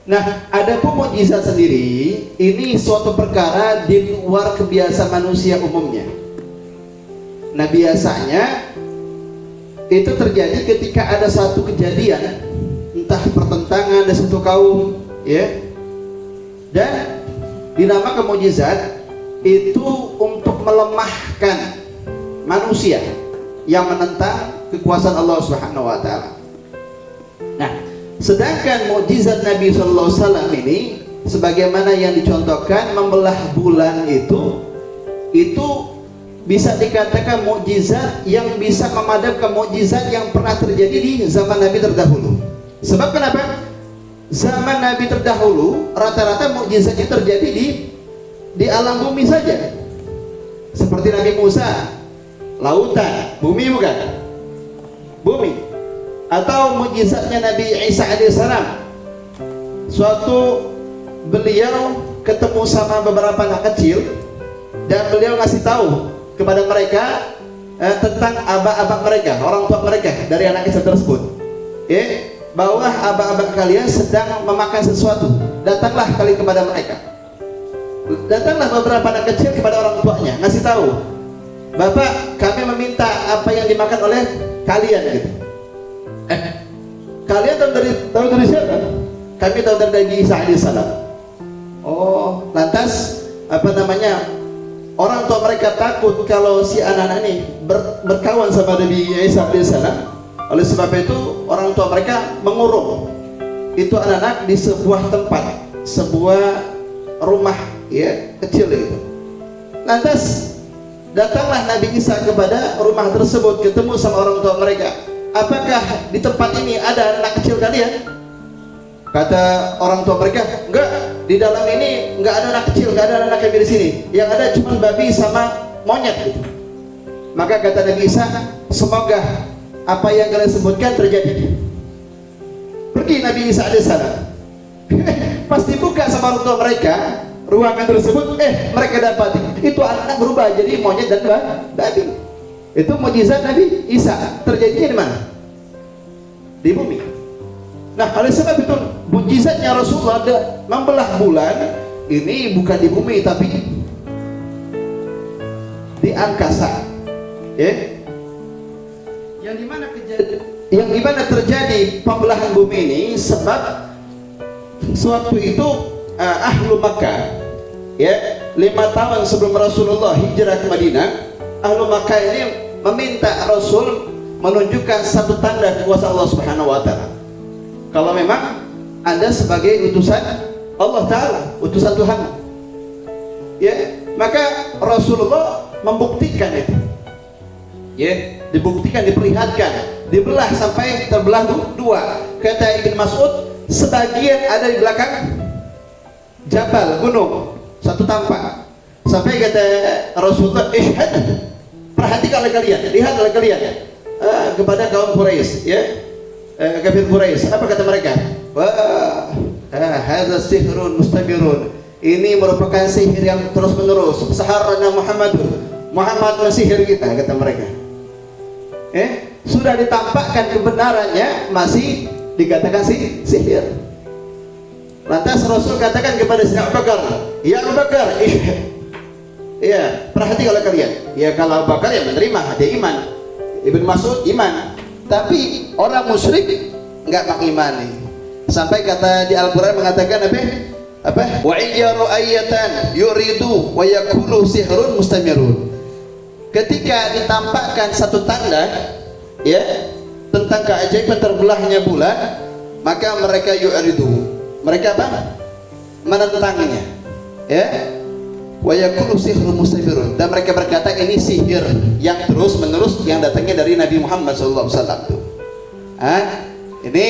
Nah, adapun mukjizat sendiri ini suatu perkara di luar kebiasaan manusia umumnya. Nah, biasanya itu terjadi ketika ada satu kejadian, entah pertentangan dari satu kaum, ya, dan dinamakan mukjizat itu untuk melemahkan manusia yang menentang kekuasaan Allah Subhanahu wa taala. Nah, sedangkan mukjizat Nabi sallallahu alaihi wasallam ini sebagaimana yang dicontohkan membelah bulan itu bisa dikatakan mukjizat yang bisa memadamkan mukjizat yang pernah terjadi di zaman Nabi terdahulu. Sebab kenapa? Zaman Nabi terdahulu rata-rata mukjizatnya terjadi di alam bumi saja. Seperti Nabi Musa, lautan, bumi bukan? Bumi. Atau mukjizatnya Nabi Isa alaihissalam, suatu beliau ketemu sama beberapa anak kecil dan beliau ngasih tahu kepada mereka tentang abah-abah mereka, orang tua mereka dari anak kecil tersebut, bahwa abah-abah kalian sedang memakan sesuatu, datanglah kalian kepada mereka. Datanglah beberapa anak kecil kepada orang tuanya, ngasih tahu, Bapak, kami meminta apa yang dimakan oleh kalian gitu. Kalian tahu dari siapa? Kami tahu dari Nabi Isa alaihissalam. Oh, lantas orang tua mereka takut kalau si anak-anak ini berkawan sama Nabi Isa alaihissalam. Oleh sebab itu orang tua mereka mengurung itu anak-anak di sebuah tempat, sebuah rumah, ya, kecil itu. Lantas datanglah Nabi Isa kepada rumah tersebut, ketemu sama orang tua mereka. Apakah di tempat ini ada anak kecil kalian? Kata orang tua mereka, enggak, di dalam ini enggak ada anak kecil, enggak ada anak kami di sini. Yang ada cuma babi sama monyet gitu. Maka kata Nabi Isa, semoga apa yang kalian sebutkan terjadi. Pergi Nabi Isa alaihissalam. Pas dibuka sama orang tua mereka ruangan tersebut, mereka dapati itu anak berubah jadi monyet dan babi. Itu mukjizat Nabi Isa. Terjadinya di mana? Di bumi. Nah, oleh sebab itu mukjizatnya Rasulullah membelah bulan ini bukan di bumi tapi di angkasa. Yang dimana terjadi pembelahan bumi ini sebab suatu itu ahlu Makkah, 5 tahun sebelum Rasulullah hijrah ke Madinah, ahlu Makkah ini meminta Rasul menunjukkan satu tanda kekuasaan Allah Subhanahu wa taala. Kalau memang Anda sebagai utusan Allah taala, utusan Tuhan. Maka Rasulullah membuktikan itu. Dibuktikan, diperlihatkan, dibelah sampai terbelah dua. Kata Ibn Mas'ud, sebagian ada di belakang jabal, gunung, satu tampak. Sampai kata Rasulullah, ishhad, perhatikan oleh kalian, lihat oleh kalian, kepada kaum Quraisy, kafir Quraisy. Apa kata mereka? Wah, hadza sihrun mustamirun. Ini merupakan sihir yang terus menerus. Saharana Muhammad sihir kita, kata mereka. Sudah ditampakkan kebenarannya masih dikatakan sihir. Lantas Rasul katakan kepada Sayyidina Abu Bakar, ya Abu Bakar, perhati kalau kalian. Ya, kalau Abu Bakar ya menerima, dia iman. Ibn Mas'ud iman. Tapi orang musyrik enggak mengimani. Sampai kata di Al-Qur'an mengatakan apa? Wa iyyaru ayatan yuridu wa yakulu sihrun mustamirun. Ketika ditampakkan satu tanda tentang keajaiban terbelahnya bulan, maka mereka yuridu. Mereka apa? Menentangnya. Wa yakulu sihrun mustamirun. Dan mereka berkata ini sihir yang terus menerus yang datangnya dari Nabi Muhammad SAW. Ini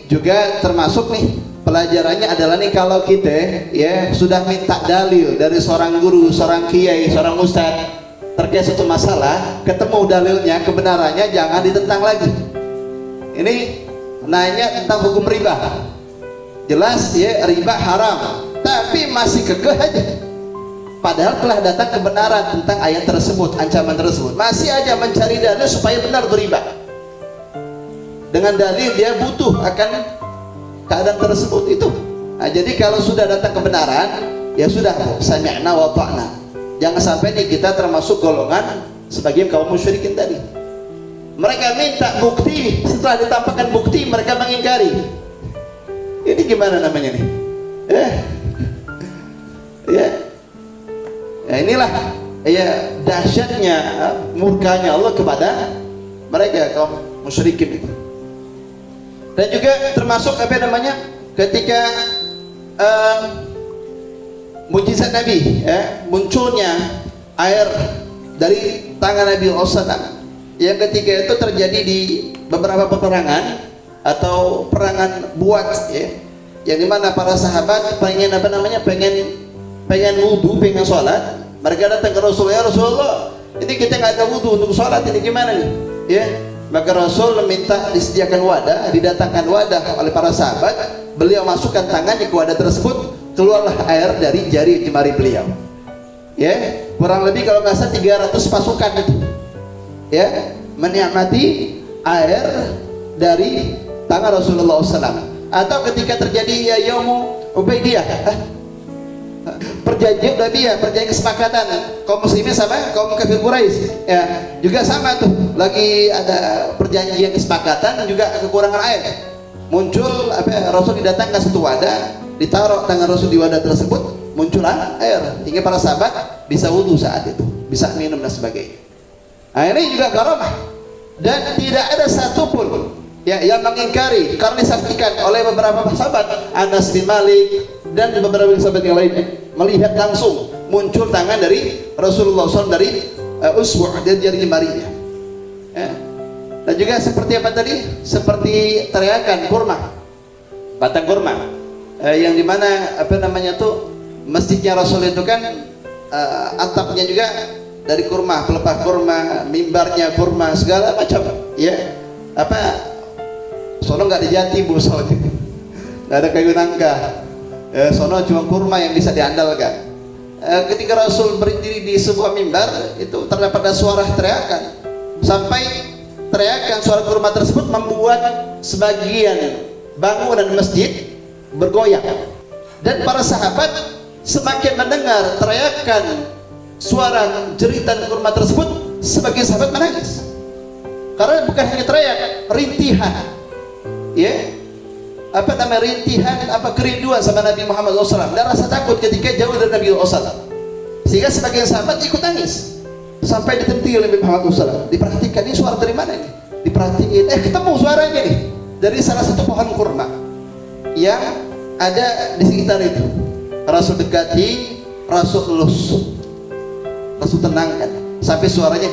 juga termasuk nih pelajarannya adalah nih, kalau kita sudah minta dalil dari seorang guru, seorang kiai, seorang ustadz terkait suatu masalah, ketemu dalilnya, kebenarannya, jangan ditentang lagi. Ini nanya tentang hukum riba, jelas riba haram, tapi masih kekeh aja. Padahal telah datang kebenaran tentang ayat tersebut, ancaman tersebut, masih aja mencari dalil supaya benar beriba. Dengan dalil dia butuh akan keadaan tersebut itu. Nah, jadi kalau sudah datang kebenaran, ya sudah, sami'na wa ta'na. Jangan sampai nih kita termasuk golongan sebagian kaum musyrikin tadi. Mereka minta bukti, setelah ditampakkan bukti mereka mengingkari. Ini gimana namanya nih? Ya, ya inilah ya dahsyatnya murkanya Allah kepada mereka kaum musyrikin itu. Dan juga termasuk apa namanya ketika mujizat Nabi, ya, munculnya air dari tangan Nabi SAW yang ketika itu terjadi di beberapa peperangan atau perangan buat, ya, yang dimana para sahabat pengen apa namanya pengen wudhu, pengen sholat. Mereka datang ke Rasulullah, ya Rasulullah, ini kita nggak ada wudhu untuk sholat, ini gimana nih, ya? Maka Rasul minta disediakan wadah, didatangkan wadah oleh para sahabat. Beliau masukkan tangannya ke wadah tersebut, keluarlah air dari jari jemari beliau. Ya, kurang lebih kalau nggak salah 300 pasukan itu, ya, menikmati air dari tangan Rasulullah SAW. Atau ketika terjadi ya Yaumu Ubaidiyah, perjanjian Ubaidiyah, perjanjian kesepakatan kaum muslimin sama kaum kafir Quraisy, ya, juga sama tuh, lagi ada perjanjian kesepakatan juga kekurangan air. Muncul apa, Rasul didatangkan satu wadah, ditaruh tangan Rasul di wadah tersebut, muncullah air hingga para sahabat bisa wudhu saat itu, bisa minum dan sebagainya. Nah, ini juga karamah, dan tidak ada satupun ya yang mengingkari, karena disaksikan oleh beberapa sahabat, Anas bin Malik dan beberapa sahabat yang lainnya, melihat langsung muncul tangan dari Rasulullah SAW dari usbu' dan jari jemarinya, ya. Dan juga seperti apa tadi, seperti teriakan kurma, batang kurma, yang dimana apa namanya tuh masjidnya Rasul itu kan atapnya juga dari kurma, pelepah kurma, mimbarnya kurma, segala macam, ya, apa, sono nggak ada jati bu, sono nggak ada kayu nangka, sono cuma kurma yang bisa diandalkan. Ketika Rasul berdiri di sebuah mimbar, itu terdapat ada suara teriakan, sampai teriakan suara kurma tersebut membuat sebagian bangunan masjid bergoyang. Dan para sahabat semakin mendengar teriakan suara jeritan kurma tersebut, sebagian sahabat menangis, karena bukan hanya teriak, rintihan, ya, apa namanya, rintihan, apa, kerinduan sama Nabi Muhammad SAW dan rasa takut ketika jauh dari Nabi SAW, sehingga sebagian sahabat ikut nangis. Sampai ditentukan oleh Nabi Muhammad SAW, diperhatikan ini suara dari mana ini, diperhatiin, ketemu suaranya nih dari salah satu pohon kurma yang ada di sekitar itu. Rasul dekati, Rasul elus, Rasul tenangkan sampai suaranya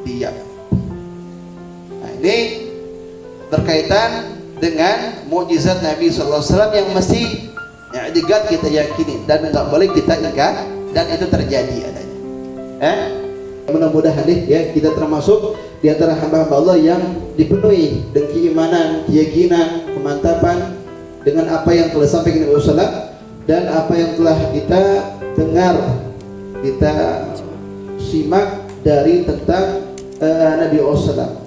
diam. Nah, ini berkaitan dengan mukjizat Nabi SAW yang mesti i'tiqad kita yakini dan nggak boleh kita ingkar, dan itu terjadi adanya. Mudah-mudahan ya kita termasuk di antara hamba-hamba Allah yang dipenuhi dengan keimanan, keyakinan, kemantapan dengan apa yang telah sampaikan Nabi SAW dan apa yang telah kita dengar, kita simak dari tentang Nabi SAW.